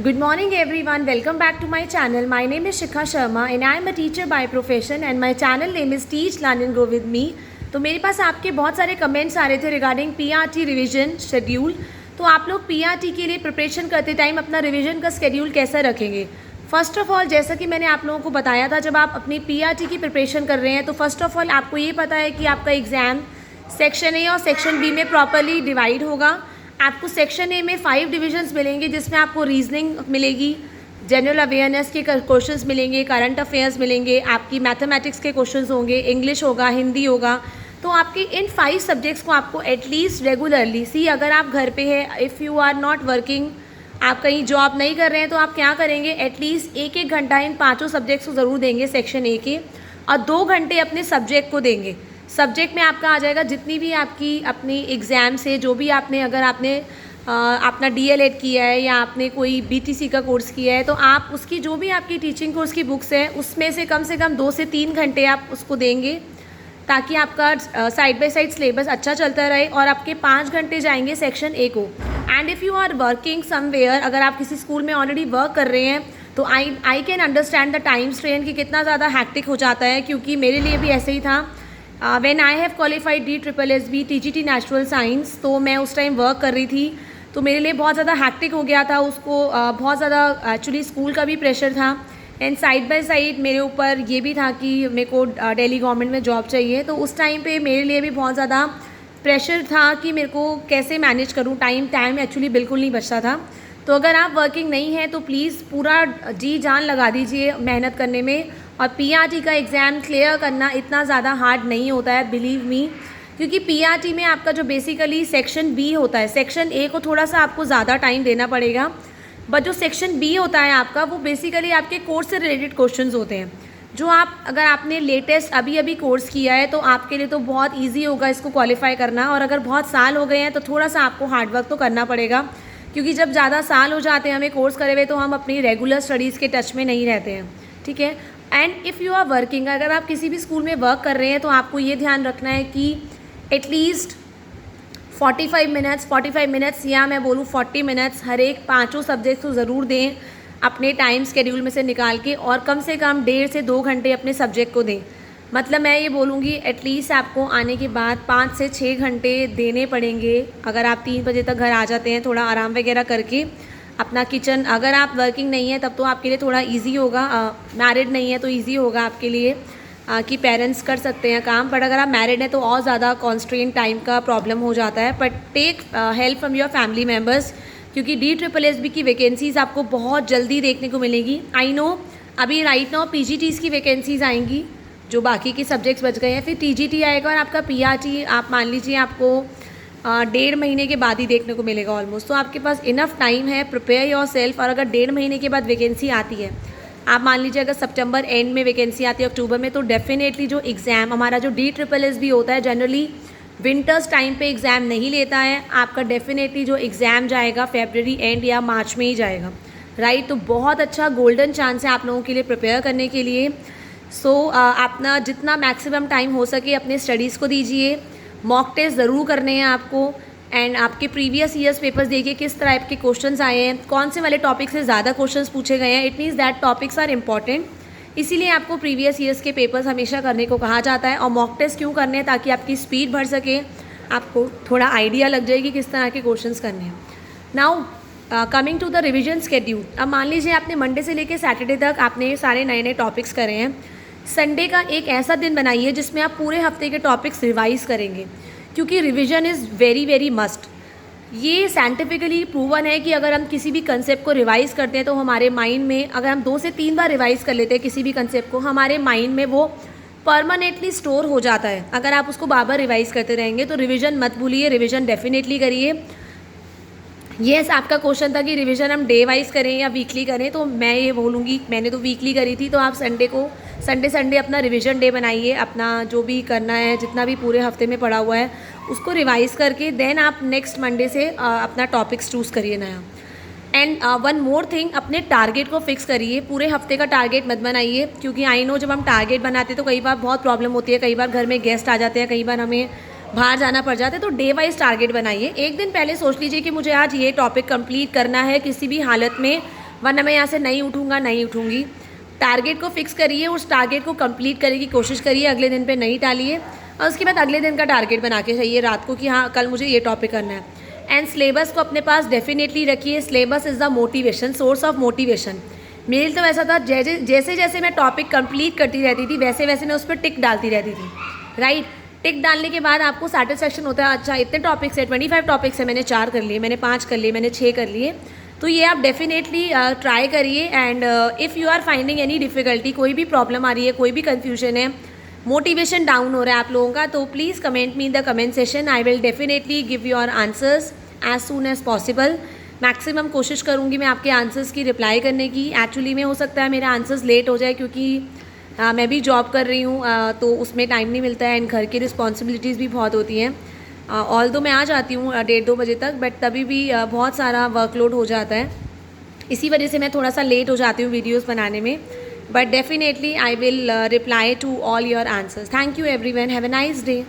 Good morning everyone, welcome back to my channel. My name is Shikha Sharma and I am a teacher by profession and my channel name is Teach Learn and Grow with Me. तो मेरे पास आपके बहुत सारे comments आ रहे थे regarding PRT revision schedule. तो आप लोग पीआरटी के लिए प्रिपरेशन करते टाइम अपना रिवीजन का शेड्यूल कैसे रखेंगे। फर्स्ट ऑफ ऑल जैसा कि मैंने आप लोगों को बताया था, जब आप अपनी पीआरटी की प्रिपरेशन कर रहे हैं तो फर्स्ट ऑफ ऑल आपको ये पता है कि आपका एग्ज़ाम सेक्शन ए और सेक्शन बी में प्रॉपरली डिवाइड होगा। आपको सेक्शन ए में 5 डिविजन्स मिलेंगे जिसमें आपको रीजनिंग मिलेगी, जनरल अवेयरनेस के क्वेश्चंस मिलेंगे, करंट अफेयर्स मिलेंगे, आपकी मैथमेटिक्स के क्वेश्चंस होंगे, इंग्लिश होगा, हिंदी होगा। तो आपके इन 5 सब्जेक्ट्स को आपको एटलीस्ट रेगुलरली अगर आप घर पे है, if you are not working, आप कहीं जॉब नहीं कर रहे हैं तो आप क्या करेंगे, एटलीस्ट 1-1 घंटा इन 5 सब्जेक्ट्स को ज़रूर देंगे सेक्शन ए के, और 2 घंटे अपने सब्जेक्ट को देंगे। सब्जेक्ट में आपका आ जाएगा जितनी भी आपकी अपनी एग्ज़ाम से जो भी आपने, अगर आपने अपना डीएलएड किया है या आपने कोई बीटीसी का कोर्स किया है तो आप उसकी जो भी आपकी टीचिंग कोर्स की बुक्स हैं उसमें से कम 2 से 3 घंटे आप उसको देंगे, ताकि आपका साइड बाय साइड सिलेबस अच्छा चलता रहे। और आपके 5 घंटे जाएंगे सेक्शन ए को। And if you are working somewhere, अगर आप किसी स्कूल में ऑलरेडी वर्क कर रहे हैं तो I can understand the time strain कि कितना ज़्यादा हैक्टिक हो जाता है, क्योंकि मेरे लिए भी ऐसे ही था। When I have qualified DSSB TGT natural science, तो मैं उस टाइम वर्क कर रही थी, तो मेरे लिए बहुत ज़्यादा हैक्टिक हो गया था। उसको बहुत ज़्यादा एक्चुअली स्कूल का भी प्रेशर था एंड साइड बाय साइड मेरे ऊपर ये भी था कि मेरे को दिल्ली गवर्नमेंट में जॉब चाहिए। तो उस टाइम पे मेरे लिए भी बहुत ज़्यादा प्रेशर था कि मेरे को कैसे मैनेज करूँ। टाइम एक्चुअली बिल्कुल नहीं बचता था। तो अगर आप वर्किंग नहीं हैं तो प्लीज़ पूरा जी जान लगा दीजिए मेहनत करने में। और पीआरटी का एग्ज़ाम क्लियर करना इतना ज़्यादा हार्ड नहीं होता है, बिलीव मी, क्योंकि पीआरटी में आपका जो बेसिकली सेक्शन बी होता है, सेक्शन ए को थोड़ा सा आपको ज़्यादा टाइम देना पड़ेगा, बट जो सेक्शन बी होता है आपका, वो बेसिकली आपके कोर्स से रिलेटेड क्वेश्चंस होते हैं। जो आप, अगर आपने लेटेस्ट अभी कोर्स किया है तो आपके लिए तो बहुत ईजी होगा इसको क्वालिफाई करना। और अगर बहुत साल हो गए हैं तो थोड़ा सा आपको हार्डवर्क तो करना पड़ेगा, क्योंकि जब ज़्यादा साल हो जाते हैं हमें कोर्स करे हुए तो हम अपनी रेगुलर स्टडीज़ के टच में नहीं रहते हैं, ठीक है। And if you are working, अगर आप किसी भी स्कूल में वर्क कर रहे हैं तो आपको ये ध्यान रखना है कि एटलीस्ट 45 मिनट्स या मैं बोलूँ 40 मिनट्स हर एक 5 सब्जेक्ट्स को ज़रूर दें अपने टाइम स्केड्यूल में से निकाल के, और कम से कम 1.5 से 2 घंटे अपने सब्जेक्ट को दें। मतलब मैं ये बोलूँगी एटलीस्ट आपको आने के बाद 5 से 6 घंटे देने पड़ेंगे। अगर आप 3 बजे तक घर आ जाते हैं थोड़ा आराम वगैरह करके अपना किचन, अगर आप वर्किंग नहीं है तब तो आपके लिए थोड़ा इजी होगा, मैरिड नहीं है तो इजी होगा आपके लिए कि पेरेंट्स कर सकते हैं काम, बट अगर आप मैरिड हैं तो और ज़्यादा कॉन्स्ट्रेंट टाइम का प्रॉब्लम हो जाता है। But take help from your family members, क्योंकि DSSB की वैकेंसीज़ आपको बहुत जल्दी देखने को मिलेगी। आई नो अभी राइट नाउ PGTs की वैकेंसीज़ आएंगी, जो बाकी के सब्जेक्ट्स बच गए हैं, फिर TGT आएगा और आपका PRT आप मान लीजिए आपको 1.5 महीने के बाद ही देखने को मिलेगा ऑलमोस्ट। तो आपके पास इनफ टाइम है, प्रिपेयर योर सेल्फ। और अगर 1.5 महीने के बाद वैकेंसी आती है, आप मान लीजिए अगर सितंबर एंड में वैकेंसी आती है अक्टूबर में, तो डेफिनेटली जो एग्ज़ाम हमारा जो DSSB होता है जनरली विंटर्स टाइम पे एग्ज़ाम नहीं लेता है, आपका डेफिनेटली जो एग्ज़ाम जाएगा फरवरी एंड या मार्च में ही जाएगा, राइट। तो बहुत अच्छा गोल्डन चांस है आप लोगों के लिए प्रिपेयर करने के लिए। सो अपना जितना मैक्सिमम टाइम हो सके अपने स्टडीज़ को दीजिए। मॉक टेस्ट ज़रूर करने हैं आपको, एंड आपके प्रीवियस ईयर्स पेपर्स देखिए किस टाइप के क्वेश्चंस आए हैं, कौन से वाले टॉपिक से ज़्यादा क्वेश्चंस पूछे गए हैं। It means that topics are important, इसीलिए आपको प्रीवियस ईयर्स के पेपर्स हमेशा करने को कहा जाता है। और मॉक टेस्ट क्यों करने हैं, ताकि आपकी स्पीड बढ़ सके, आपको थोड़ा आइडिया लग जाएगी किस तरह के क्वेश्चंस करने हैं। Now coming to the revision schedule. अब मान लीजिए आपने मंडे से लेकर सैटरडे तक आपने सारे नए टॉपिक्स करे हैं। संडे का एक ऐसा दिन बनाइए जिसमें आप पूरे हफ्ते के टॉपिक्स रिवाइज़ करेंगे, क्योंकि रिवीजन इज़ वेरी मस्ट। ये साइंटिफिकली प्रूवन है कि अगर हम किसी भी कंसेप्ट को रिवाइज़ करते हैं तो हमारे माइंड में, अगर हम 2 से 3 बार रिवाइज़ कर लेते हैं किसी भी कंसेप्ट को, हमारे माइंड में वो परमानेंटली स्टोर हो जाता है। अगर आप उसको बार बार रिवाइज़ करते रहेंगे तो रिवीजन मत भूलिए, रिवीजन डेफिनेटली करिए। येस, आपका क्वेश्चन था कि रिवीजन हम डे वाइज करें या वीकली करें, तो मैं ये बोलूँगी, मैंने तो वीकली करी थी, तो आप संडे अपना रिवीजन डे बनाइए। अपना जो भी करना है, जितना भी पूरे हफ्ते में पढ़ा हुआ है उसको रिवाइज़ करके देन आप नेक्स्ट मंडे से अपना टॉपिक्स चूज़ करिए नया। एंड वन मोर थिंग, अपने टारगेट को फिक्स करिए। पूरे हफ्ते का टारगेट मत बनाइए, क्योंकि आई नो जब हम टारगेट बनाते हैं तो कई बार बहुत प्रॉब्लम होती है, कई बार घर में गेस्ट आ जाते हैं, कई बार हमें बाहर जाना पड़ जाता है। तो डे वाइज टारगेट बनाइए। एक दिन पहले सोच लीजिए कि मुझे आज ये टॉपिक कंप्लीट करना है किसी भी हालत में, वरना मैं यहाँ से नहीं उठूँगी। टारगेट को फिक्स करिए, उस टारगेट को कंप्लीट करने की कोशिश करिए, अगले दिन पे नहीं टालिए, और उसके बाद अगले दिन का टारगेट बना के चाहिए रात को कि हाँ कल मुझे ये टॉपिक करना है। एंड सिलेबस को अपने पास डेफिनेटली रखिए। Syllabus is the motivation, source of motivation. मेरे तो ऐसा था, जैसे जैसे मैं टॉपिक कंप्लीट करती रहती थी वैसे वैसे मैं उस पर टिक डालती रहती थी, राइट। टिक डालने के बाद आपको सेटिस्फेक्शन होता है, अच्छा इतने टॉपिक्स है, 25 टॉपिक्स है, मैंने 4 कर लिए, मैंने 5 कर लिए, मैंने 6 कर लिए। तो ये आप डेफिनेटली ट्राई करिए। And if you are finding any difficulty, कोई भी प्रॉब्लम आ रही है, कोई भी कन्फ्यूजन है, मोटिवेशन डाउन हो रहा है आप लोगों का, तो please comment me in the comment session. I will definitely give your answers as soon as possible. Maximum कोशिश करूँगी मैं आपके आंसर्स की रिप्लाई करने की। एक्चुअली में हो सकता है मेरे आंसर्स लेट हो जाए, क्योंकि मैं भी जॉब कर रही हूँ, तो उसमें टाइम नहीं मिलता है, एंड घर की रिस्पॉन्सिबिलिटीज़ भी बहुत होती हैं। ऑल्दो मैं आ जाती हूँ 1:30-2 बजे तक, बट तभी भी बहुत सारा वर्कलोड हो जाता है, इसी वजह से मैं थोड़ा सा लेट हो जाती हूँ वीडियोस बनाने में। But definitely I will reply to all your answers. Thank you everyone, have a nice day.